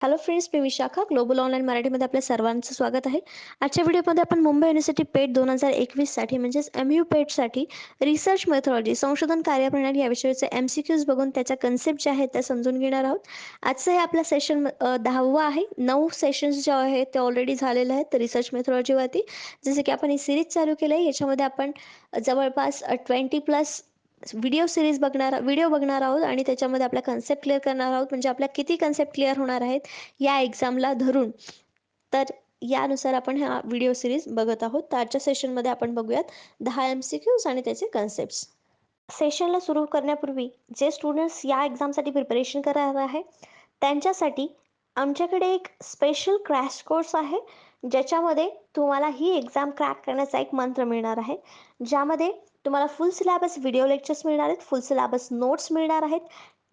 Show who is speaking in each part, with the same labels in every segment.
Speaker 1: Hello friends, मी Vishakha global online मराठीमध्ये आपल्या सर्वांचं स्वागत आहे. आजच्या व्हिडिओमध्ये आपण मुंबई युनिव्हर्सिटी पेट 2021 साठी म्हणजेच MU पेटसाठी रिसर्च मेथॉलॉजी संशोधन कार्यप्रणाली या विषयाचे MCQs बघून त्याच्या कन्सेप्ट ज्या आहेत त्या समजून घेणार आहोत. आजचं हे आपलं सेशन 10वं आहे. 9 सेशन्स जे आहेत ते ऑलरेडी झालेले आहेत रिसर्च मेथॉलॉजीवरती. जसं की आपण ही सिरीज चालू केली आहे, याच्यामध्ये आपण जवळपास 20+ व्हिडिओ बघणार आहोत आणि त्याच्यामध्ये आपल्या कन्सेप्ट क्लिअर करणार आहोत. म्हणजे आपल्या किती कन्सेप्ट क्लिअर होणार आहेत या एक्झामला धरून, तर यानुसार आपण हा व्हिडिओ सिरीज बघत आहोत. तर आजच्या सेशनमध्ये आपण बघूयात 10 MCQs आणि त्याचे कन्सेप्ट्स. सेशनला सुरू करण्यापूर्वी जे स्टुडंट्स या एक्झामसाठी प्रिपरेशन करणार आहे त्यांच्यासाठी आमच्याकडे एक स्पेशल क्रॅश कोर्स आहे, ज्याच्यामध्ये तुम्हाला ही एक्झाम क्रॅक करण्याचा एक मंत्र मिळणार आहे. ज्यामध्ये तुम्हाला फुल सिलेबस व्हिडिओ लेक्चर्स मिळणार आहेत, फुल सिलेबस नोट्स मिळणार आहेत,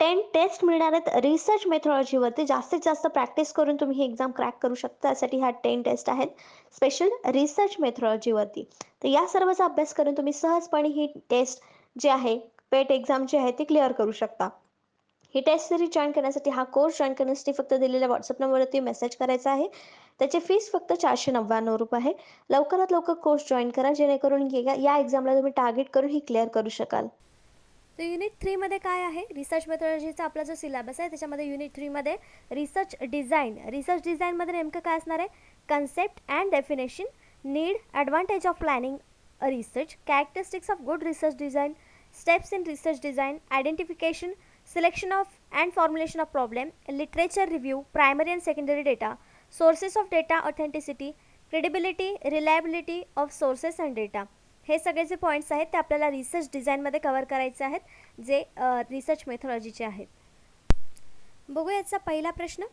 Speaker 1: 10 टेस्ट मिळणार आहेत. रिसर्च मेथॉलॉजीवरती जास्तीत जास्त प्रॅक्टिस करून तुम्ही ही एक्झाम क्रॅक करू शकता. त्यासाठी ह्या 10 टेस्ट आहेत स्पेशल रिसर्च मेथॉलॉजीवरती. तर या सर्वचा अभ्यास करून तुम्ही सहजपणे ही टेस्ट जे आहे, पेट एक्झाम जी आहे ती क्लिअर करू शकता. ही टेस्ट सिरीज जॉईन करण्यासाठी, हा कोर्स जॉईन करण्यासाठी फक्त दिलेल्या व्हॉट्सअप नंबरवरती मेसेज करायचा आहे. त्याची फीस फक्त ₹499 आहे. लवकरात लवकर कोर्स जॉईन करा, जेणेकरून या एक्झामला तुम्ही टार्गेट करून ही क्लिअर करू शकाल.
Speaker 2: तर युनिट 3मध्ये काय आहे, रिसर्च मेथॉलॉजीचा आपला जो सिलेबस आहे त्याच्यामध्ये युनिट 3मध्ये रिसर्च डिझाईनमध्ये नेमकं काय असणार आहे, concept and definition, need, advantage of planning a research, characteristics of good research design, steps in research design, identification, selection of and formulation of problem, literature review, primary and secondary data, sources of data authenticity, credibility, reliability of sources and data. हे सगळे जे points आहेत ते आपल्याला research डिझाईनमध्ये cover करायचे आहेत, जे रिसर्च मेथॉलॉजीचे आहेत. बघू याचा पहिला प्रश्न.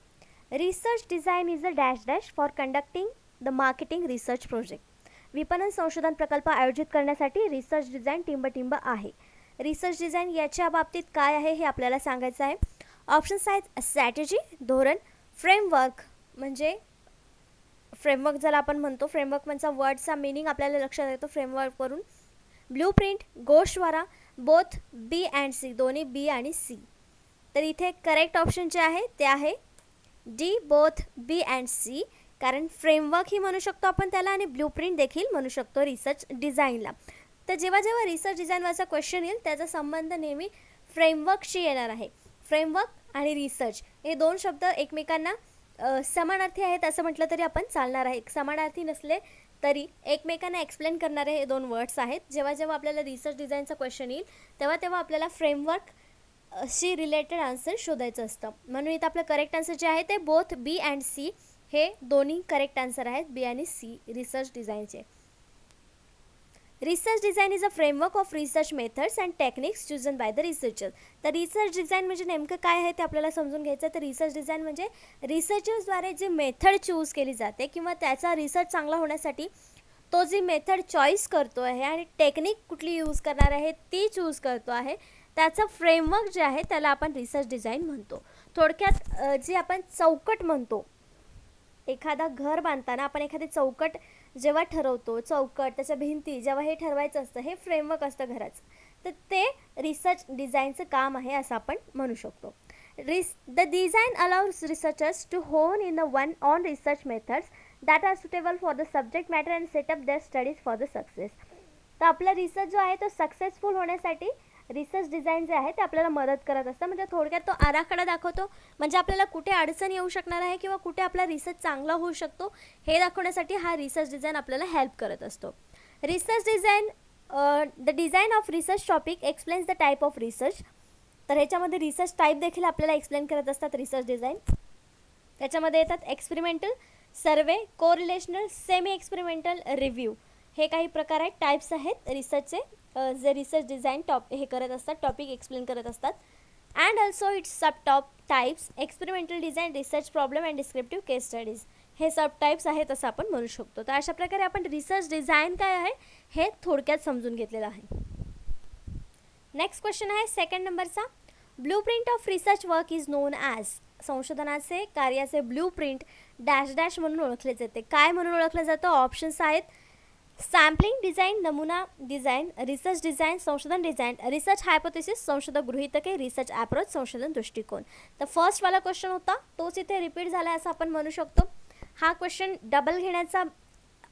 Speaker 2: Research design is a dash dash for conducting the marketing research project. विपणन संशोधन प्रकल्प आयोजित करण्यासाठी रिसर्च डिझाईन टिंब आहे. रिसर्च डिझाईन याच्या बाबतीत काय आहे हे आपल्याला सांगायचं आहे. ऑप्शन्स आहेत स्ट्रॅटेजी, धोरण, फ्रेमवर्क, म्हणजे फ्रेमवर्क ज्याला आपण म्हणतो, फ्रेमवर्क म्हणजे वर्डचा मिनिंग आपल्याला लक्षात येतो फ्रेमवर्कवरून, ब्ल्यू प्रिंट, गोषवारा, बोथ बी अँड सी, दोन्ही बी आणि सी. तर इथे करेक्ट ऑप्शन जे आहे ते आहे D, both B and C. कारण फ्रेमवर्क ही म्हणू शकतो आपण त्याला आणि ब्ल्यू प्रिंट देखील म्हणू शकतो रिसर्च डिझाईनला. तर जेव्हा जेव्हा रिसर्च डिझाईनवरचा क्वेश्चन येईल त्याचा संबंध नेहमी फ्रेमवर्कशी येणार आहे. फ्रेमवर्क आणि रिसर्च हे दोन शब्द एकमेकांना समानार्थी आहेत असं म्हटलं तरी आपण चालणार आहे. समानार्थी नसले तरी एकमेकांना एक्सप्लेन करणारे हे दोन वर्ड्स आहेत. जेव्हा जेव्हा आपल्याला रिसर्च डिझाईनचा क्वेश्चन येईल तेव्हा तेव्हा आपल्याला फ्रेमवर्क शी रिलेटेड आन्सर शोधायचं असतं. म्हणून इथं आपलं करेक्ट आन्सर जे आहे ते बोथ बी अँड सी, हे दोन्ही करेक्ट आन्सर आहेत, बी आणि सी रिसर्च डिझाईनचे. Research design is a framework of research methods and techniques chosen by the researcher. तर रिसर्च डिझाईन म्हणजे नेमकं काय आहे ते आपल्याला समजून घ्यायचं. तर रिसर्च डिझाईन म्हणजे रिसर्चर्सद्वारे जी मेथड चूज केली जाते किंवा त्याचा रिसर्च चांगला होण्यासाठी तो जी मेथड चॉईस करतो आहे आणि टेक्निक कुठली यूज करणार आहे ती चूज करतो आहे, त्याचं फ्रेमवर्क जे आहे त्याला आपण रिसर्च डिझाईन म्हणतो. थोडक्यात जे आपण चौकट म्हणतो, एखादा घर बांधताना आपण एखादी चौकट जेव्हा ठरवतो, चौकट त्याच्या भिंती जेव्हा हे ठरवायचं असतं, हे फ्रेमवर्क असतं घराचं, तर ते रिसर्च डिझाईनचं काम आहे असं आपण म्हणू शकतो. The design allows researchers to hone in one on research methods that are suitable for the subject matter and set up their studies for the success. तर आपला रिसर्च जो आहे तो सक्सेसफुल होण्यासाठी रिसर्च डिझाईन जे आहे ते आपल्याला मदत करत असतं. म्हणजे थोडक्यात तो आराखडा दाखवतो, म्हणजे आपल्याला कुठे अडचण येऊ शकणार आहे किंवा कुठे आपला रिसर्च चांगला होऊ शकतो हे दाखवण्यासाठी हा रिसर्च डिझाईन आपल्याला हेल्प करत असतो. Research design, the design of research topic explains the type of research. तर ह्याच्यामध्ये रिसर्च टाईप देखील आपल्याला एक्सप्लेन करत असतात रिसर्च डिझाईन. त्याच्यामध्ये येतात एक्सपेरिमेंटल, सर्वे, कोरिलेशनल, सेमी एक्सपेरिमेंटल, रिव्ह्यू. हे काही प्रकार आहेत, टाईप्स आहेत रिसर्चचे, जे रिसर्च डिझाईन हे करत असतात, टॉपिक एक्सप्लेन करत असतात. And also it's sub top types, experimental design, research problem and descriptive case studies. हे सब टाईप्स आहेत असं आपण म्हणू शकतो. तर अशा प्रकारे आपण रिसर्च डिझाईन काय आहे हे थोडक्यात समजून घेतलेलं आहे. नेक्स्ट क्वेश्चन आहे सेकंड नंबरचा. Blue print of research work is non as. संशोधनाचे कार्याचे ब्लू प्रिंट डॅश डॅश म्हणून ओळखले जाते. काय म्हणून ओळखलं जातं? ऑप्शन्स आहेत सॅम्पलिंग डिझाईन, नमुना डिझाईन, रिसर्च डिझाईन, संशोधन डिझाईन, रिसर्च हायपोथेसिस, संशोधक गृहीतके, रिसर्च अप्रोच, संशोधन दृष्टिकोन. तर फर्स्टवाला क्वेश्चन होता तोच इथे रिपीट झाला असं आपण म्हणू शकतो. हा क्वेश्चन डबल घेण्याचा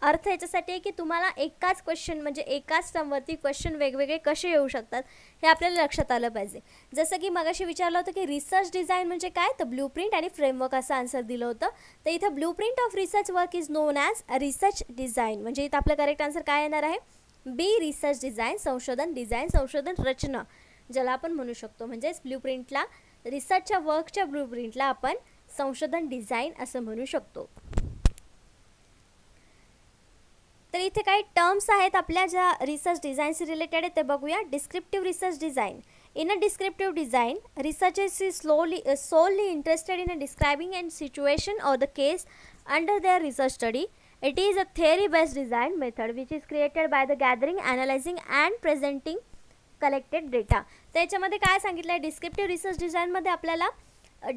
Speaker 2: अर्थ याच्यासाठी आहे की तुम्हाला एकाच क्वेश्चन म्हणजे एकाच टर्मवरती क्वेश्चन वेगवेगळे कसे येऊ शकतात हे आपल्याला लक्षात आलं पाहिजे. जसं की मगाशी विचारलं होतं की रिसर्च डिझाईन म्हणजे काय, तर ब्ल्यूप्रिंट आणि फ्रेमवर्क असं आन्सर दिलं होतं. तर इथं blueprint of research work is non as research design, म्हणजे इथं आपलं करेक्ट आन्सर काय येणार आहे, बी रिसर्च डिझाईन, संशोधन रचना ज्याला आपण म्हणू शकतो. म्हणजेच ब्ल्यूप्रिंटला, रिसर्चच्या वर्कच्या ब्ल्यूप्रिंटला आपण संशोधन डिझाईन असं म्हणू शकतो. तर इथे काही टर्म्स आहेत आपल्या ज्या रिसर्च डिझाईनशी रिलेटेड आहे ते बघूया. Descriptive research design. In a descriptive design, researchers is solely interested in describing a situation or the case under their research study. It is a theory-based design method which is created by the gathering, analyzing and presenting collected data. त्याच्यामध्ये काय सांगितलं आहे, descriptive research डिझाईनमध्ये आपल्याला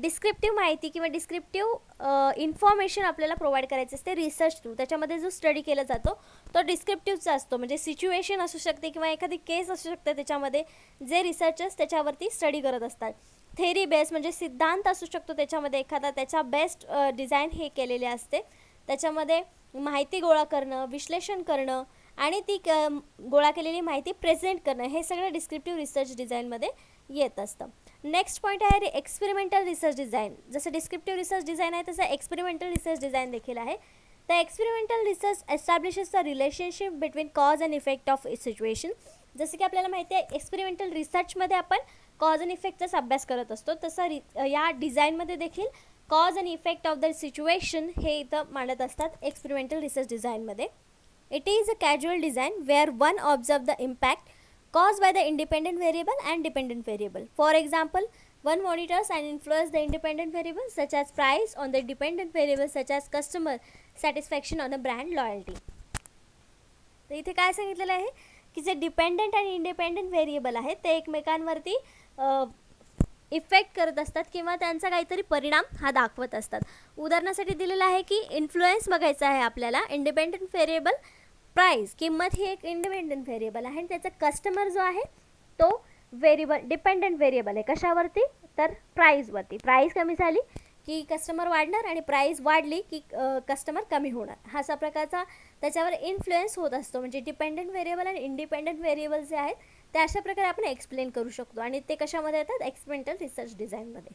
Speaker 2: descriptive माहिती किंवा descriptive information आपल्याला provide करायचं असते रिसर्च थ्रू. त्याच्यामध्ये जो स्टडी केला जातो तो डिस्क्रिप्टिव्हचा असतो, म्हणजे सिच्युएशन असू शकते किंवा एखादी केस असू शकते त्याच्यामध्ये जे रिसर्चर्स त्याच्यावरती स्टडी करत असतात. थेरी बेस्ड म्हणजे सिद्धांत असू शकतो त्याच्यामध्ये एखादा, त्याच्या बेस्ट डिझाईन हे केलेले असते. त्याच्यामध्ये माहिती गोळा करणं, विश्लेषण करणं आणि ती गोळा केलेली माहिती प्रेझेंट करणं हे सगळं डिस्क्रिप्टिव्ह रिसर्च डिझाईनमध्ये येत असतं. नेक्स्ट पॉईंट आहे एक्सपेरिमेंटल रिसर्च डिझाईन. जसं डिस्क्रिप्टिव्ह रिसर्च डिझाईन आहे तसं एक्सपेरिमेंटल रिसर्च डिझाईन देखील आहे. तर experimental research establishes the relationship between cause and effect of situation. जसं की आपल्याला माहिती आहे एक्सपेरिमेंटल रिसर्चमध्ये आपण कॉज अँड इफेक्टचाच अभ्यास करत असतो, तसं या डिझाईनमध्ये देखील cause and effect of the situation हे इथं मांडत असतात एक्सपेरिमेंटल रिसर्च डिझाईनमध्ये. It is a casual design where one observe the impact caused by the independent variable and dependent variable. For example, one monitors and influences the independent variables such as price on the dependent variables such as customer satisfaction on the brand loyalty. तर इथे काय सांगितलेलं आहे की जे dependent आणि independent variable आहेत ते एकमेकांवरती इफेक्ट करत असतात किंवा त्यांचा काहीतरी परिणाम हा दाखवत असतात. उदाहरणासाठी दिलेलं आहे की इन्फ्लुएन्स बघायचा आहे आपल्याला. इंडिपेंडंट व्हेरिएबल प्राईस, किंमत ही एक इंडिपेंडंट व्हेरिएबल आहे आणि त्याचा कस्टमर जो आहे तो व्हेरिएबल डिपेंडंट व्हेरिएबल आहे. कशावरती, तर प्राईजवरती. प्राईस कमी झाली की कस्टमर वाढणार आणि प्राईस वाढली की कस्टमर कमी होणार. हा असा प्रकारचा त्याच्यावर इन्फ्लुएन्स होत असतो. म्हणजे डिपेंडंट व्हेरिएबल आणि इंडिपेंडंट व्हेरिएबल जे आहेत ते अशा प्रकारे आपण एक्सप्लेन करू शकतो आणि ते कशामध्ये येतात, एक्सपेरिमेंटल रिसर्च डिझाईनमध्ये.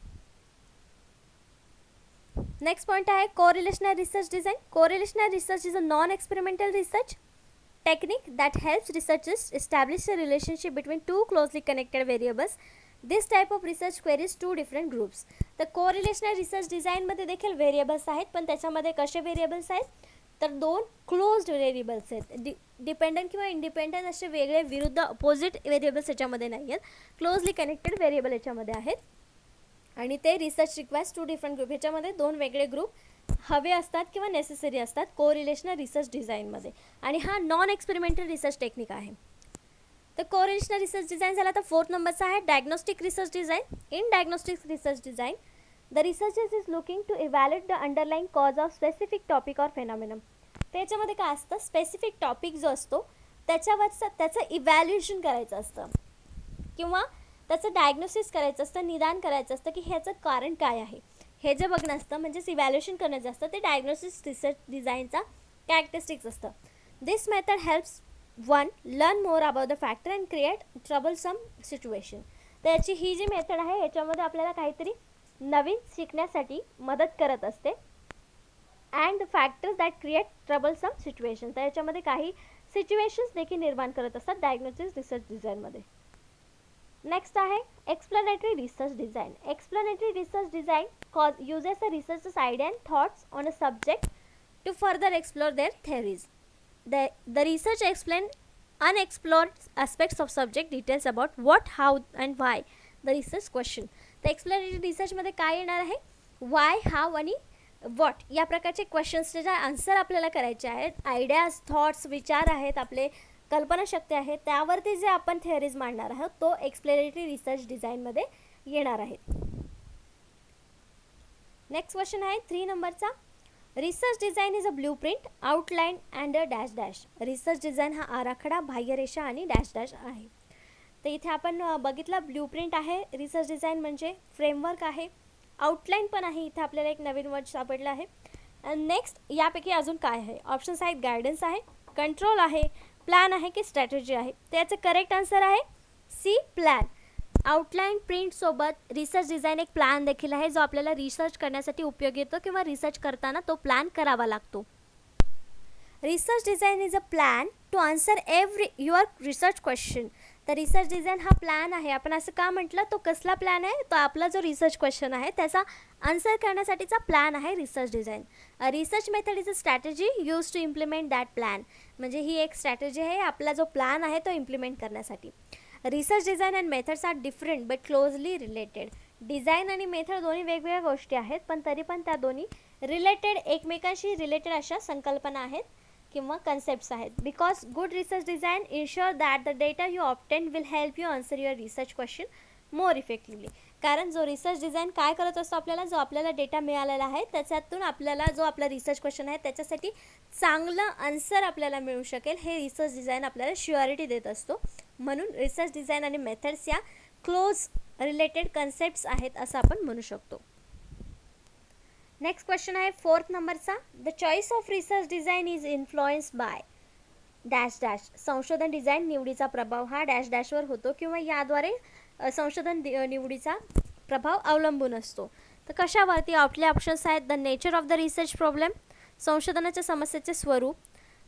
Speaker 2: नेक्स्ट पॉईंट आहे correlational research design. Correlational research is a non experimental research technique that helps researchers establish a relationship between two closely connected variables. This type of research queries two different groups. तर correlational research डिझाईनमध्ये देखील variables आहेत, पण त्याच्यामध्ये कसे variables आहेत तर दोन क्लोज्ड व्हेरिएबल्स आहेत. डिपेंडंट किंवा इंडिपेंडंट असे वेगळे विरुद्ध अपोजिट व्हेरिएबल्स याच्यामध्ये नाही आहेत. क्लोजली कनेक्टेड व्हेरिएबल याच्यामध्ये आहेत आणि ते research requires two different group. ह्याच्यामध्ये दोन वेगळे ग्रुप हवे असतात किंवा नेसेसरी असतात कोरिलेशनल रिसर्च डिझाईनमध्ये आणि हा नॉन एक्सपेरिमेंटल रिसर्च टेक्निक आहे. तर कोरिलेशनल रिसर्च डिझाईन झाला. तर फोर्थ नंबरचा आहे diagnostic research design. In diagnostic research design the researchers is looking to evaluate the underlying cause of specific topic or phenomenon. त्याच्यामध्ये काय असतं, स्पेसिफिक टॉपिक जो असतो त्याच्यावरचं त्याचं इव्हॅल्युएशन करायचं असतं किंवा त्याचं डायग्नोसिस करायचं असतं, निदान करायचं असतं की ह्याचं कारण काय आहे हे जे बघणं असतं. म्हणजेच इव्हॅल्युएशन करणं असतं ते डायग्नोसिस रिसर्च डिझाईनचा कॅरेक्टरिस्टिक्स असतं. This method helps one learn more about the factor and create troublesome situation. तर याची ही जी मेथड आहे याच्यामध्ये आपल्याला काहीतरी नवीन शिकण्यासाठी मदत करत असते. And the factors that create troublesome situation. तर याच्यामध्ये काही सिच्युएशन्स देखील निर्माण करत असतात डायग्नोसिस रिसर्च डिझाईनमध्ये. नेक्स्ट आहे explanatory research design. Explanatory research design uses a researcher's idea and thoughts on a subject to further explore their theories. The research explains unexplored aspects of subject details about what, how and why the research question. तर explanatory रिसर्चमध्ये काय येणार आहे, Y, हाव आणि what या प्रकारचे क्वेश्चन्सचे जे answer आपल्याला करायचे आहेत, आयडियाज, थॉट्स, विचार आहेत, आपले कल्पनाशक्ती आहे, त्यावरती जे आपण थिअरीज मांडणार आहोत तो एक्सप्लेनेटरी रिसर्च डिझाईनमध्ये येणार आहे. नेक्स्ट क्वेश्चन आहे 3 नंबरचा. Research design is a blue print, outline and a dash dash. Research design हा आराखडा, बाह्यरेषा आणि डॅश डॅश आहे. तर इथे आपण बघितलं ब्ल्यू प्रिंट आहे रिसर्च डिझाईन म्हणजे, फ्रेमवर्क आहे, आउटलाईन पण आहे, इथे आपल्याला एक नवीन वर्ड सापडला आहे. नेक्स्ट यापैकी अजून काय आहे? ऑप्शन्स आहेत गायडन्स आहे, कंट्रोल आहे, प्लॅन आहे की स्ट्रॅटेजी आहे. त्याचं करेक्ट आन्सर आहे सी, प्लॅन. आउटलाईन प्रिंटसोबत रिसर्च डिझाईन एक प्लॅन देखील आहे, जो आपल्याला रिसर्च करण्यासाठी उपयोगी येतो किंवा रिसर्च करताना तो प्लॅन करावा लागतो. Research design is a plan to answer every your research question. तर रिसर्च डिझाईन हा प्लॅन आहे. आपण असं का म्हटलं? तो कसला प्लॅन आहे? तो आपला जो रिसर्च क्वेश्चन आहे त्याचा आन्सर करण्यासाठीचा प्लॅन आहे research design. Research method is a strategy use to implement that plan. म्हणजे ही एक स्ट्रॅटेजी आहे आपला जो प्लॅन आहे तो इम्प्लिमेंट करण्यासाठी. Research design and methods are different but closely related. Design आणि मेथड दोन्ही वेगवेगळ्या गोष्टी आहेत, पण तरी पण त्या दोन्ही रिलेटेड, एकमेकांशी रिलेटेड अशा संकल्पना आहेत किंवा कन्सेप्ट्स आहेत. Because good research design insure that the data you obtain will help you answer your research question more effectively. कारण जो रिसर्च डिझाईन काय करत असतो, आपल्याला जो आपल्याला डेटा मिळालेला आहे त्याच्यातून आपल्याला जो आपला रिसर्च क्वेश्चन आहे त्याच्यासाठी चांगलं आन्सर आपल्याला मिळू शकेल, हे रिसर्च डिझाईन आपल्याला श्युअरिटी देत असतो. म्हणून रिसर्च डिझाईन आणि मेथड्स या क्लोज रिलेटेड कन्सेप्ट्स आहेत असं आपण म्हणू शकतो. नेक्स्ट क्वेश्चन आहे 4th नंबरचा. The choice of research design is influenced by dash dash. संशोधन डिझाईन निवडीचा प्रभाव हा डॅश डॅशवर होतो किंवा याद्वारे संशोधन निवडीचा प्रभाव अवलंबून असतो. तर कशावरती? आपले ऑप्शन्स आहेत the nature of the research problem, संशोधनाच्या समस्येचे स्वरूप,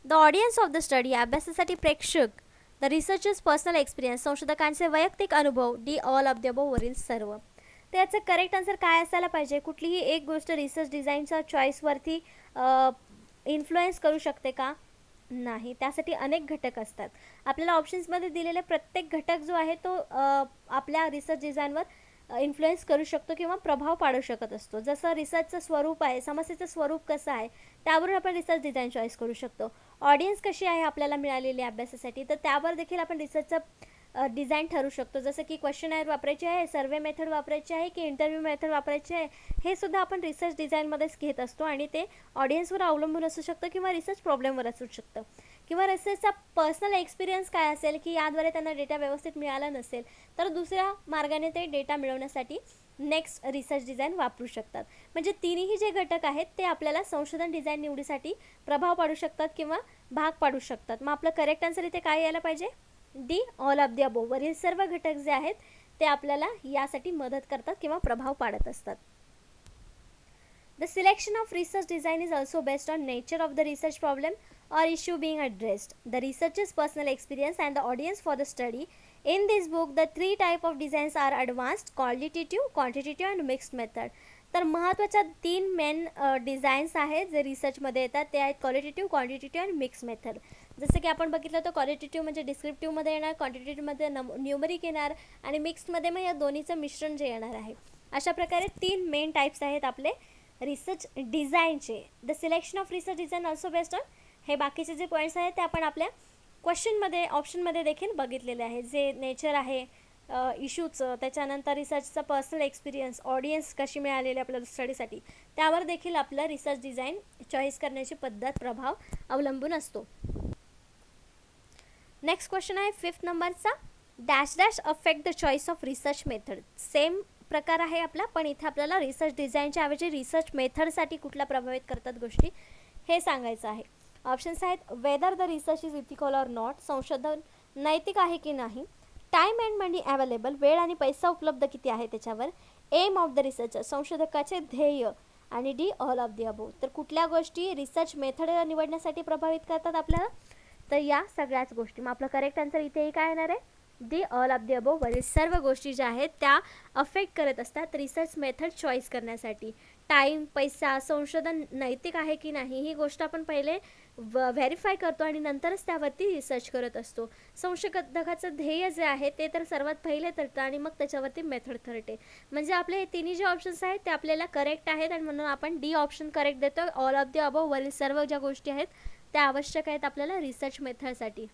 Speaker 2: the audience of the study, अभ्यासासाठी प्रेक्षक, द रिसर्चर्स पर्सनल एक्सपिरियन्स, संशोधकांचे वैयक्तिक अनुभव, D all of the above वरील सर्व. तर याचं करेक्ट आन्सर काय असायला पाहिजे? कुठलीही एक गोष्ट रिसर्च डिझाईनच्या चॉईसवरती इन्फ्लुएन्स करू शकते का? नाही. त्यासाठी अनेक घटक असतात. आपल्याला ऑप्शन्समध्ये दिलेले प्रत्येक घटक जो आहे तो आपल्या रिसर्च डिझाईनवर इन्फ्लुएन्स करू शकतो किंवा प्रभाव पाडू शकत असतो. जसं रिसर्चचं स्वरूप आहे, समस्येचं स्वरूप कसं आहे, त्यावरून आपण रिसर्च डिझाईन चॉईस करू शकतो. ऑडियन्स कशी आहे आपल्याला मिळालेली अभ्यासासाठी, तर त्यावर देखील आपण रिसर्चचं डिझाईन ठरू शकतो. जसं की क्वेश्चनायर वापरायचे आहे, सर्वे मेथड वापरायची आहे की इंटरव्ह्यू मेथड वापरायची आहे, हे सुद्धा आपण रिसर्च डिझाईनमध्येच घेत असतो आणि ते ऑडियन्सवर अवलंबून असू शकतं किंवा रिसर्च प्रॉब्लेमवर असू शकतं किंवा रिसर्चचा पर्सनल एक्सपिरियन्स काय असेल की याद्वारे त्यांना डेटा व्यवस्थित मिळाला नसेल तर दुसऱ्या मार्गाने ते डेटा मिळवण्यासाठी नेक्स्ट रिसर्च डिझाईन वापरू शकतात. म्हणजे तिन्ही जे घटक आहेत ते आपल्याला संशोधन डिझाईन निवडीसाठी प्रभाव पाडू शकतात किंवा भाग पाडू शकतात. मग आपलं करेक्ट आन्सर इथे काय यायला पाहिजे? D all of the above वरील सर्व घटक जे आहेत ते आपल्याला यासाठी मदत करतात किंवा प्रभाव पाडत असतात. The selection of research design is also based on nature of the research problem or issue being addressed, the researcher's personal experience and the audience for the study. In this book, the 3 type of designs are advanced, qualitative, quantitative and mixed method. तर महत्त्वाच्या 3 main designs आहेत जे रिसर्चमध्ये येतात, ते आहेत qualitative, quantitative आणि mix method. जसं की आपण बघितलं तर क्वालिटेटिव्ह म्हणजे डिस्क्रिप्टिव्हमध्ये येणार, क्वांटिटेटिव्हमध्ये न्यूमरिक येणार आणि मिक्स्डमध्ये मग या दोन्हीचं मिश्रण जे येणार आहे. अशा प्रकारे 3 मेन टाईप्स आहेत आपले रिसर्च डिझाईनचे. The selection of research design also based on, हे बाकीचे जे पॉईंट्स आहेत ते आपण आपल्या क्वेश्चनमध्ये ऑप्शनमध्ये देखील बघितलेले आहे. जे नेचर आहे इश्यूचं, त्याच्यानंतर रिसर्चचा पर्सनल एक्सपिरियन्स, ऑडियन्स कशी मिळालेली आपल्याला स्टडीसाठी, त्यावर देखील आपलं रिसर्च डिझाईन चॉईस करण्याची पद्धत, प्रभाव अवलंबून असतो. नेक्स्ट क्वेश्चन आहे 5th नंबरचा. Dash dash affect the choice of research method. Same प्रकार आहे आपला, पण इथे आपल्याला रिसर्च डिझाईनच्या ऐवजी रिसर्च मेथडसाठी कुठला प्रभावित करतात गोष्टी हे सांगायचं आहे. ऑप्शन्स आहेत whether the research is ethical or not, संशोधन नैतिक आहे की नाही, टाईम अँड मनी अवेलेबल, वेळ आणि पैसा उपलब्ध किती आहे त्याच्यावर, एम ऑफ द रिसर्चर, संशोधकाचे ध्येय, आणि D all of the above. तर कुठल्या गोष्टी रिसर्च मेथड निवडण्यासाठी प्रभावित करतात आपल्याला? तर या सगळ्याच गोष्टी. मग आपलं करेक्ट आन्सर इथेही काय येणार आहे? The all of the above वरील सर्व गोष्टी ज्या आहेत त्या अफेक्ट करत असतात रिसर्च मेथड चॉईस करण्यासाठी. टाईम, पैसा, संशोधन नैतिक आहे की नाही ही गोष्ट आपण पहिले व्हेरीफाय करतो आणि नंतरच त्यावरती रिसर्च करत असतो. संशोधकाचं ध्येय जे आहे ते तर सर्वात पहिले ठरतं आणि मग त्याच्यावरती मेथड ठरते. म्हणजे आपले हे तिन्ही जे ऑप्शन्स आहेत ते आपल्याला करेक्ट आहेत आणि म्हणून आपण डी ऑप्शन करेक्ट देतो. ऑल ऑफ द अबोव वरील सर्व ज्या गोष्टी आहेत त्या आवश्यक आहेत आपल्याला रिसर्च मेथडसाठी.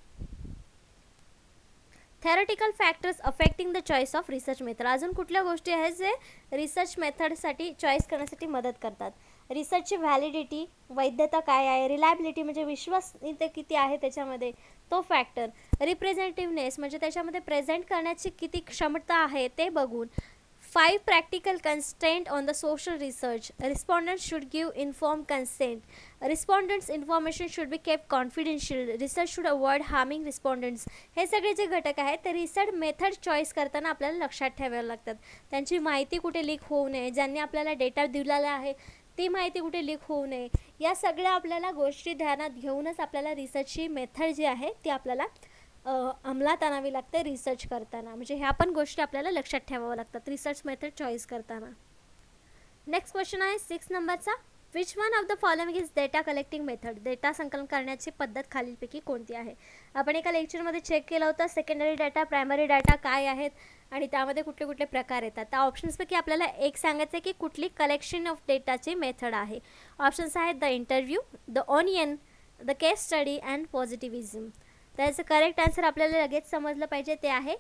Speaker 2: Theoretical factors affecting the choice of research method. अजून कुठल्या गोष्टी आहेत जे रिसर्च मेथडसाठी चॉईस करण्यासाठी मदत करतात? रिसर्चची व्हॅलिडिटी, वैधता काय आहे, रिलायबिलिटी म्हणजे विश्वासनीयता किती आहे त्याच्यामध्ये, तो फॅक्टर, रिप्रेझेंटेटिव्हनेस म्हणजे त्याच्यामध्ये प्रेझेंट करण्याची किती क्षमता आहे ते बघून, 5 practical constraint on the social research. Respondents should give informed consent. Respondents' information should be kept confidential. Research should avoid harming respondents. हे सगळे जे घटक आहेत ते रिसर्च मेथड चॉईस करताना आपल्याला लक्षात ठेवायला लागतात. त्यांची माहिती कुठे लीक होऊ नये, ज्यांनी आपल्याला डेटा दिलेला आहे ती माहिती कुठे लीक होऊ नये, या सगळ्या आपल्याला गोष्टी ध्यानात घेऊनच आपल्याला रिसर्चची मेथड जी आहे ती आपल्याला अंमलात आणावी लागते रिसर्च करताना. म्हणजे ह्या पण गोष्टी आपल्याला लक्षात ठेवाव्या लागतात रिसर्च मेथड चॉईस करताना. नेक्स्ट क्वेश्चन आहे 6 नंबरचा. Which one of the following is data collecting method. Data संकलन करण्याची पद्धत खालीलपैकी कोणती आहे. आपण एका लेक्चरमध्ये चेक केलं होतं सेकंडरी डाटा, प्रायमरी डाटा काय आहेत आणि त्यामध्ये कुठले कुठले प्रकार येतात. त्या ऑप्शन्सपैकी आपल्याला एक सांगायचं आहे की कुठली कलेक्शन ऑफ डेटाची मेथड आहे. ऑप्शन्स आहेत the interview, the onion, the case study and positivism. त्याचं करेक्ट आन्सर आपल्याला लगेच समजलं पाहिजे, ते आहे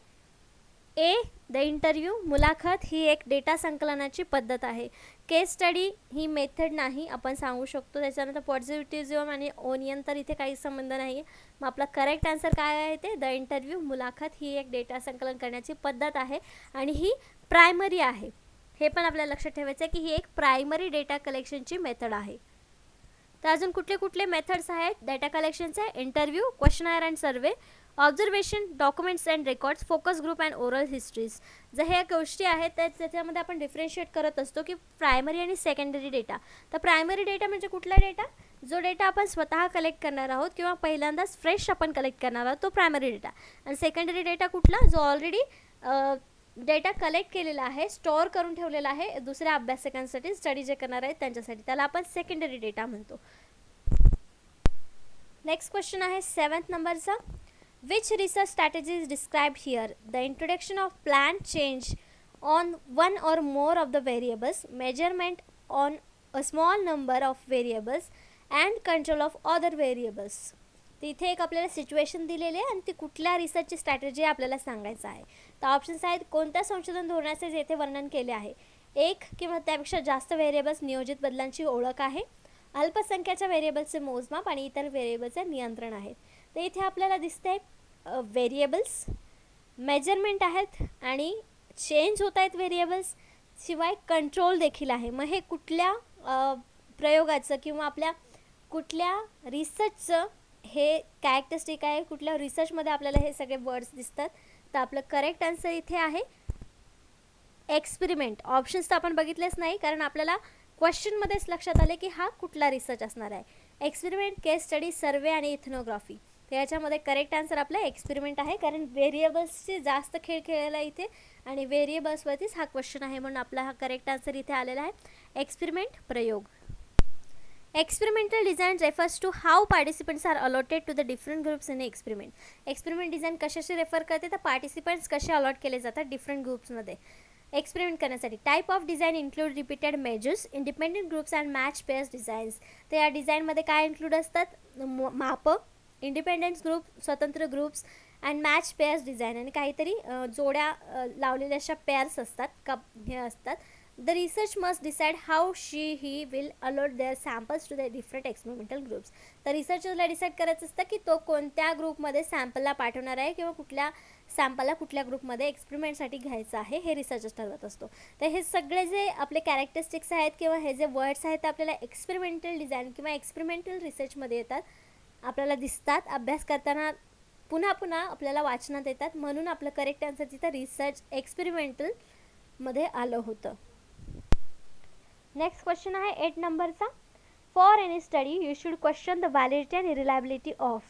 Speaker 2: ए द इंटरव्ह्यू. मुलाखत ही एक डेटा संकलनाची पद्धत आहे. केस स्टडी ही मेथड नाही आपण सांगू शकतो. त्याच्यानंतर पॉझिटिव्हिझम आणि ओनियन तर इथे काही संबंध नाही आहे. मग आपला करेक्ट आन्सर काय आहे ते द इंटरव्ह्यू. मुलाखत ही एक डेटा संकलन करण्याची पद्धत आहे आणि ही प्रायमरी आहे. हे पण आपल्याला लक्षात ठेवायचं आहे की ही एक प्रायमरी डेटा कलेक्शनची मेथड आहे. तर अजून कुठले कुठले मेथड्स आहेत डेटा कलेक्शनचे. Interview, questionnaire and survey, observation, documents and records, focus group and oral histories. जर ह्या गोष्टी आहेत तर त्याच्यामध्ये आपण डिफरन्शिएट करत असतो की प्रायमरी आणि सेकंडरी डेटा. तर प्रायमरी डेटा म्हणजे कुठला डेटा, जो डेटा आपण स्वतः कलेक्ट करणार आहोत किंवा पहिल्यांदाच फ्रेश आपण कलेक्ट करणार आहोत तो प्रायमरी डेटा. आणि सेकंडरी डेटा कुठला, जो ऑलरेडी डेटा कलेक्ट केलेला आहे, स्टोअर करून ठेवलेला आहे दुसऱ्या अभ्यासकांसाठी, स्टडी जे करणार आहेत त्यांच्यासाठी, त्याला आपण सेकंडरी डेटा म्हणतो. नेक्स्ट क्वेश्चन आहे 7th नंबरचा. Which research strategy is described here? The introduction of planned change on one or more of the variables, measurement on a small number of variables and control of other variables. तिथे एक आपल्याला situation दिलेली आहे आणि ती कुठल्या रिसर्चची strategy आपल्याला सांगायचं आहे. तर ऑप्शन्स आहेत कोणत्या संशोधन धोरणाचे जेथे वर्णन केले आहे. एक किंवा त्यापेक्षा जास्त व्हेरिएबल्स नियोजित बदलांची ओळख आहे, अल्पसंख्याच्या व्हेरिएबल्सचे मोजमाप आणि इतर व्हेरिएबल्सचे नियंत्रण आहेत. तर इथे आपल्याला दिसते व्हेरिएबल्स, मेजरमेंट आहेत आणि चेंज होत आहेत व्हेरिएबल्स, शिवाय कंट्रोल देखील आहे. मग हे कुठल्या प्रयोगाचं किंवा आपल्या कुठल्या रिसर्चचं हे कॅरेक्टरिस्टिक आहे, कुठल्या रिसर्चमध्ये आपल्याला हे सगळे वर्ड्स दिसतात. तर आपलं करेक्ट आन्सर इथे आहे एक्सपेरिमेंट. ऑप्शन्स तर आपण बघितलेच नाही कारण आपल्याला क्वेश्चनमध्येच लक्षात आले की हा कुठला रिसर्च असणार आहे. एक्सपेरिमेंट, केस स्टडी, सर्वे आणि इथनोग्राफी. तर याच्यामध्ये करेक्ट आन्सर आपला एक्सपेरिमेंट आहे कारण व्हेरिएबल्सचे जास्त खेळ खेळायला इथे आणि व्हेरिएबल्सवरतीच हा क्वेश्चन आहे म्हणून आपला हा करेक्ट आन्सर इथे आलेला आहे एक्सपेरिमेंट, प्रयोग. Experimental design refers to how participants are allotted to the different groups in experiment. Experiment design कशाशी रेफर करते तर पार्टिसिपंट्स कसे अलॉट केले जातात डिफरंट ग्रुप्समध्ये एक्सपेरिमेंट करण्यासाठी. Type of design include repeated measures, independent groups and match pairs designs. तर या डिझाईनमध्ये काय इन्क्लूड असतात, माप, इंडिपेंडन्स ग्रुप, स्वतंत्र groups and match pairs design आणि काहीतरी जोड्या लावलेल्या अशा पेअर्स असतात का हे असतात. The research must decide how he will allot their samples to the different experimental groups. तर रिसर्चरला डिसाईड करायचं असतं की तो कोणत्या ग्रुपमध्ये सॅम्पलला पाठवणार आहे किंवा कुठल्या सॅम्पलला कुठल्या ग्रुपमध्ये एक्सपेरिमेंटसाठी घ्यायचं आहे हे रिसर्चर ठरवत असतो. तर हे सगळे जे आपले कॅरेक्टरिस्टिक्स आहेत किंवा हे जे वर्ड्स आहेत ते आपल्याला एक्सपेरिमेंटल डिझाईन किंवा एक्सपेरिमेंटल रिसर्चमध्ये येतात, आपल्याला दिसतात, अभ्यास करताना पुन्हा पुन्हा आपल्याला वाचनात येतात. म्हणून आपलं करेक्ट आन्सर तिथं रिसर्च एक्सपेरिमेंटलमध्ये आलं होतं. नेक्स्ट क्वेश्चन आहे 8 नंबरचा. For any study you should question the validity and reliability of.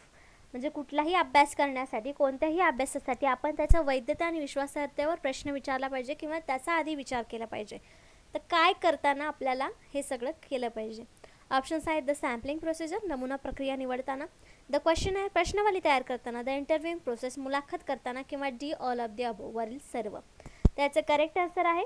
Speaker 2: म्हणजे कुठलाही अभ्यास करण्यासाठी, कोणत्याही अभ्यासासाठी आपण त्याच्या वैधता आणि विश्वासार्हतेवर प्रश्न विचारला पाहिजे किंवा त्याचा आधी विचार केला पाहिजे. तर काय करताना आपल्याला हे सगळं केलं पाहिजे. ऑप्शन्स आहेत द सॅम्पलिंग प्रोसिजर, नमुना प्रक्रिया निवडताना, द क्वेश्चन आहे प्रश्नावली तयार करताना, द इंटरव्ह्यूइंग प्रोसेस मुलाखत करताना किंवा D all of the above वरील सर्व. त्याचं करेक्ट आन्सर आहे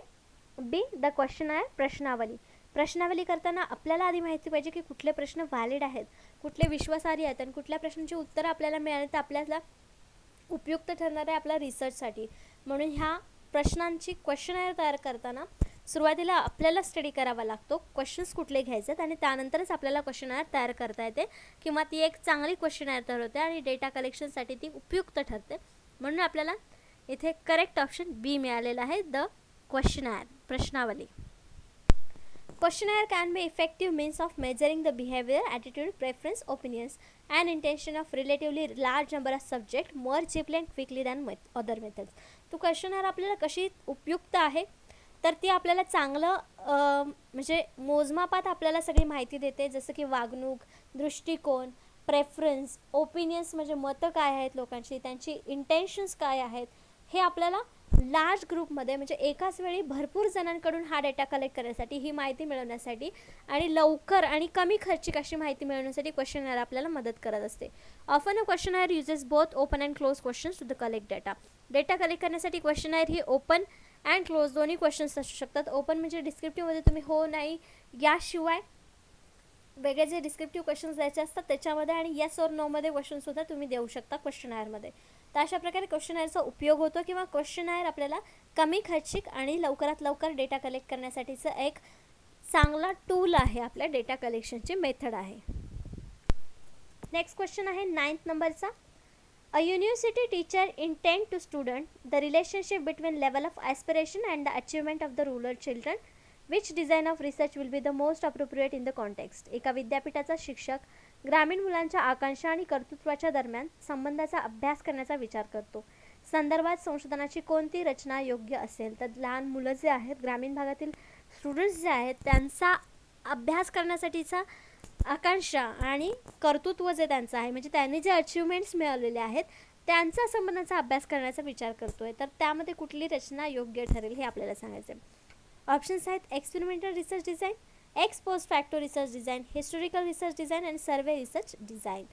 Speaker 2: बी द क्वेश्चन आहे प्रश्नावली. प्रश्नावली करताना आपल्याला आधी माहिती पाहिजे की कुठले प्रश्न व्हॅलिड आहेत, कुठले विश्वासार्ह आहेत आणि कुठल्या प्रश्नांची उत्तरं आपल्याला मिळाली तर आपल्याला उपयुक्त ठरणार आहे आपल्या रिसर्चसाठी. म्हणून ह्या प्रश्नांची क्वेश्चनायर तयार करताना सुरुवातीला आपल्याला स्टडी करावा लागतो क्वेश्चन्स कुठले घ्यायचे आणि त्यानंतरच आपल्याला क्वेश्चनर तयार करता येते किंवा ती एक चांगली क्वेश्चनर तयार होते आणि डेटा कलेक्शनसाठी ती उपयुक्त ठरते. म्हणून आपल्याला इथे करेक्ट ऑप्शन बी मिळालेला आहे, द क्वेश्चनर, प्रश्नावली. Questionnaire can be effective means of measuring the behavior, attitude, preference, opinions, and intention of relatively large number of subject more cheaply and quickly than other methods. तो questionnaire आपल्याला कशी उपयुक्त आहे तर ती आपल्याला चांगलं म्हणजे मोजमापात आपल्याला सगळी माहिती देते, जसं की वागणूक, दृष्टिकोन, प्रेफरन्स, ओपिनियन्स म्हणजे मतं काय आहेत लोकांची, त्यांची इंटेन्शन्स काय आहेत, हे आपल्याला लार्ज ग्रुपमध्ये म्हणजे एकाच वेळी भरपूर जणांकडून हा डेटा कलेक्ट करण्यासाठी, ही माहिती मिळवण्यासाठी आणि लवकर आणि कमी खर्चिक अशी माहिती मिळवण्यासाठी क्वेश्चनर आपल्याला मदत करत असते. Often a questionnaire uses both open and close questions to the collect data. Data collect करण्यासाठी क्वेश्चनर ही ओपन अँड क्लोज दोन्ही क्वेश्चन्स असू शकतात. ओपन म्हणजे डिस्क्रिप्टिव्हमध्ये तुम्ही हो नाही याशिवाय वेगळे जे डिस्क्रिप्टिव्ह क्वेश्चन्स द्यायचे असतात त्याच्यामध्ये आणि येस और नोमध्ये क्वेश्चनसुद्धा तुम्ही देऊ शकता क्वेश्चनरमध्ये. तर अशा प्रकारे क्वेश्चनरचा उपयोग होतो किंवा क्वेश्चनर आपल्याला कमी खर्चिक आणि लवकरात लवकर डेटा कलेक्ट करण्यासाठीचं एक चांगला टूल आहे, आपल्या डेटा कलेक्शनची मेथड आहे. नेक्स्ट क्वेश्चन आहे 9th नंबरचा. A university teacher intend to student the relationship between level of aspiration and the achievement of the rural children, which design of research will be the most appropriate in the context. एका विद्यापीठाचा शिक्षक ग्रामीण मुलांच्या आकांक्षा आणि कर्तृत्वाच्या दरम्यान संबंधाचा अभ्यास करण्याचा विचार करतो. संदर्भात संशोधनाची कोणती रचना योग्य असेल? तर लहान मुलं जे आहेत, ग्रामीण भागातील स्टुडंट्स जे आहेत, त्यांचा अभ्यास करण्यासाठीचा आकांक्षा आणि कर्तृत्व जे त्यांचं आहे, म्हणजे त्यांनी जे अचिव्हमेंट्स मिळवलेले आहेत त्यांचा संबंधाचा अभ्यास करण्याचा विचार करतोय, तर त्यामध्ये कुठली रचना योग्य ठरेल हे आपल्याला सांगायचं आहे. ऑप्शन्स आहेत experimental research design, ex post facto research design, historical research design आणि सर्वे रिसर्च डिझाईन.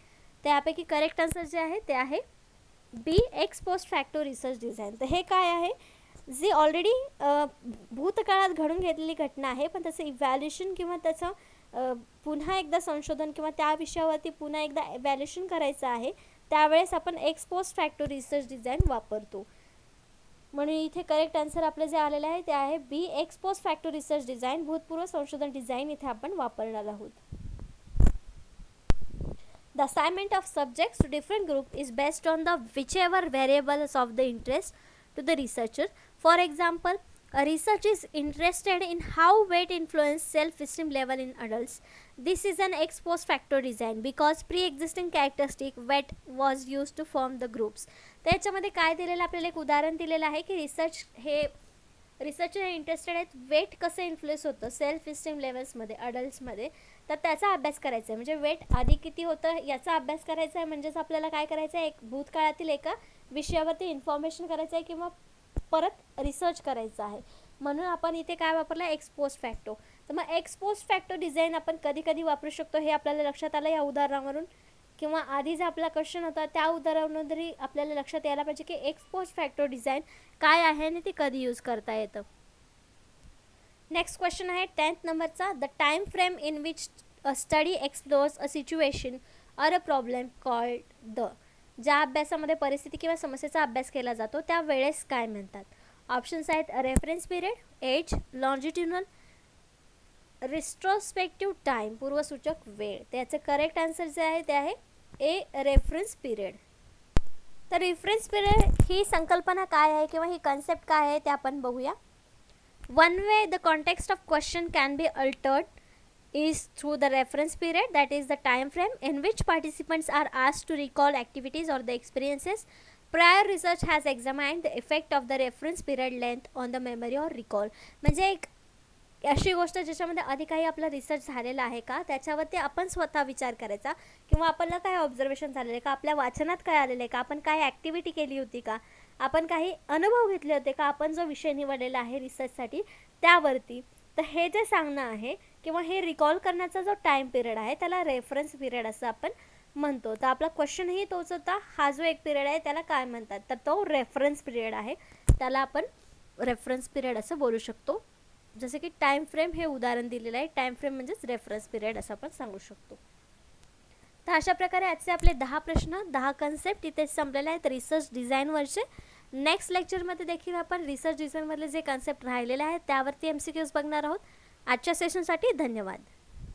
Speaker 2: त्यापैकी करेक्ट आन्सर जे आहे ते आहे B, ex post facto research design. तर हे काय आहे, जी ऑलरेडी भूतकाळात घडून घेतलेली घटना आहे, पण त्याचं इव्हॅल्युएशन किंवा त्याचं पुन्हा एकदा संशोधन किंवा त्या विषयावरती पुन्हा एकदा इव्हॅल्युएशन करायचं आहे, त्यावेळेस आपण x post facto research design वापरतो. म्हणून इथे करेक्ट आन्सर आपलं जे आलेलं आहे ते आहे B, ex post facto research design, भूतपूर्व संशोधन डिझाईन इथे आपण वापरणार आहोत. The assignment of subjects to different group is based on the whichever variables of the interest to the researcher. For example, a researcher is interested in how weight influence self-esteem level in adults. This is an ex post facto design because pre-existing characteristic weight was used to form the groups. त्याच्यामध्ये काय दिलेलं आपल्याला एक उदाहरण दिलेलं आहे की researcher interested आहेत वेट कसं इन्फ्लुएन्स होतं सेल्फ इस्टीम लेवल्समध्ये अडल्ट्समध्ये, तर त्याचा अभ्यास करायचा आहे. म्हणजे वेट आधी किती होतं याचा अभ्यास करायचा आहे, म्हणजेच आपल्याला काय करायचं आहे, एक भूतकाळातील एका विषयावरती इन्फॉर्मेशन करायचं आहे किंवा परत रिसर्च करायचं आहे. म्हणून आपण इथे काय वापरलं, एक्स पोस्ट फॅक्टो. तर मग एक्स पोस्ट फॅक्टो डिझाईन आपण कधी कधी वापरू शकतो हे आपल्याला लक्षात आलं या उदाहरणावरून, किंवा आधी जो आपला क्वेश्चन होता त्या उदाहरणावरून तरी आपल्याला लक्षात यायला पाहिजे की एक्स पोस्ट फॅक्टो डिझाईन काय आहे आणि ते कधी यूज करता येतं. नेक्स्ट क्वेश्चन आहे 10th नंबरचा. The time frame in which a study explores a situation or a problem called the. ज्या अभ्यासामध्ये परिस्थिती किंवा समस्येचा अभ्यास केला जातो त्या वेळेस काय म्हणतात? ऑप्शन्स आहेत रेफरन्स पिरियड, एज, लॉन्जिट्युनल, रिस्ट्रोस्पेक्टिव्ह टाइम, पूर्वसूचक वेळ. त्याचं करेक्ट आन्सर जे आहे ते आहे ए, रेफरन्स पिरियड. तर रेफरन्स पिरियड ही संकल्पना काय आहे किंवा ही कन्सेप्ट काय आहे ते आपण बघूया. One way the context of question can be altered is through the reference period, that is the time frame in which participants are asked to recall activities or the experiences. Prior research has examined the effect of the reference period length on the memory or recall. म्हणजे एक अशी गोष्ट ज्याच्यामध्ये आधी काही आपला research झालेला आहे का त्याच्यावरती आपण स्वतः विचार करायचा, किंवा आपल्याला काय ऑब्झर्वेशन झालेलं आहे का, आपल्या वाचनात काय आलेलं आहे का, आपण काय ॲक्टिव्हिटी केली होती का, आपण काही अनुभव घेतले होते का, आपण जो विषय निवडलेला आहे रिसर्चसाठी त्यावरती. तर हे जे सांगणं आहे किंवा हे रिकॉल करण्याचा जो टाईम पिरियड आहे त्याला रेफरन्स पिरियड असं आपण म्हणतो. तर आपला क्वेश्चनही तोच होता, हा जो एक पिरियड आहे त्याला काय म्हणतात, तर तो रेफरन्स पिरियड आहे, त्याला आपण रेफरन्स पिरियड असं बोलू शकतो. जसे की टाईम फ्रेम हे उदाहरण दिलेलं आहे, टाईम फ्रेम म्हणजेच रेफरन्स पिरियड असं आपण सांगू शकतो. तर अशा प्रकारे आजचे आपले 10 प्रश्न 10 कन्सेप्ट इथे संपलेले आहेत रिसर्च डिझाईनवरचे. नेक्स्ट लेक्चरमध्ये देखील आपण रिसर्च डिझाईनमधले जे कन्सेप्ट राहिलेले आहेत त्यावरती MCQs बघणार आहोत. आजच्या सेशनसाठी धन्यवाद.